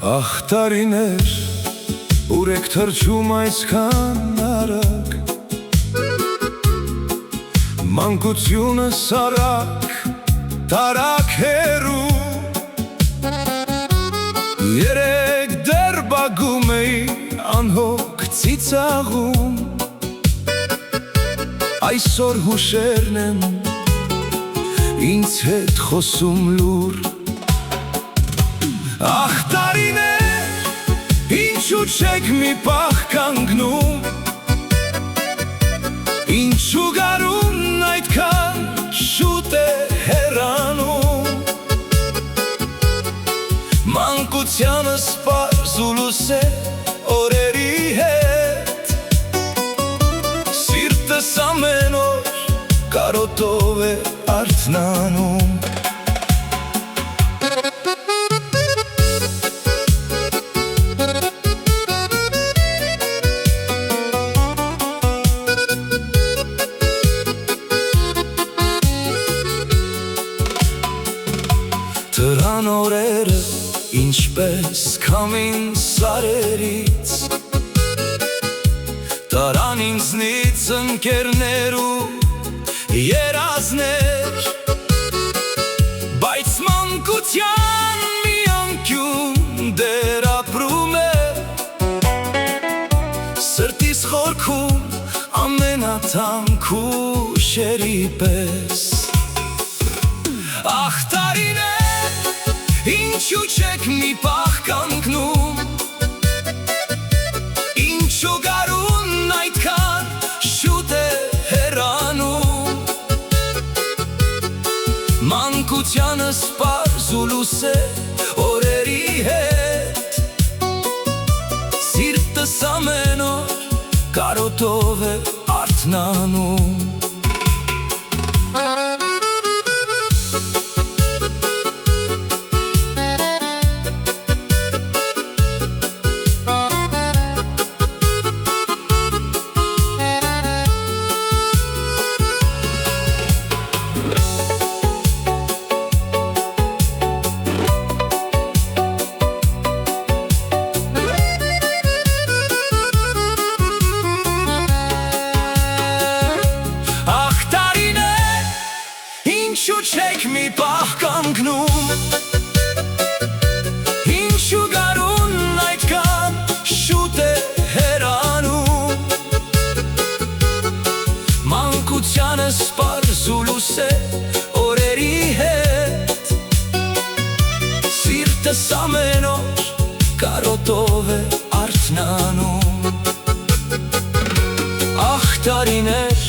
Ահ տարիներ, ուր եք թռչում այսքան արագ, մանկությունս արագ, տարակ հեռու, երեկ դեռ բագում էի անհոգ ծիծաղում, այսօր հուշերն են ինձ հետ խոսում լուր։ Ահ տարիներ, ինչու չեք մի պահ կանգնում, ինչու գարունն այդքան շուտ է հեռանում, մանկությանս պարզ ու լույս է օրերի հետ, սիրտս ամեն օր կարոտով է արթնանում։ Դրան օրերը ինչպես քամին սարերից, տարան ինձնից ընկերներ ու երազներ, բայց մանկության մի անկյուն դեռ ապրում է, սրտիս խորքում ամենաթանկ հուշերի պես։ Ահ տարիներ, ինչու չեք մի պահ կանգնում, ինչու գարունն այդքան շուտ է հեռանում, մանկությանս պարզ ու լույս է օրերի հետ, սիրտս ամեն օր կարոտով է արթնանում։ Ինչու չեք մի պահ կանգնում, ինչու գարունն այդքան շուտ է հեռանում, մանկությանս պարզ ու լույս է օրերի հետ, սիրտս ամեն օր կարոտով է արթնանում։ Ահ տարիներ,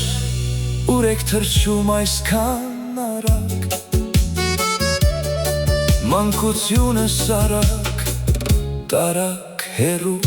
ուր եք թռչում այսքան արագ, մանկությունս արագ, տարակ հեռու,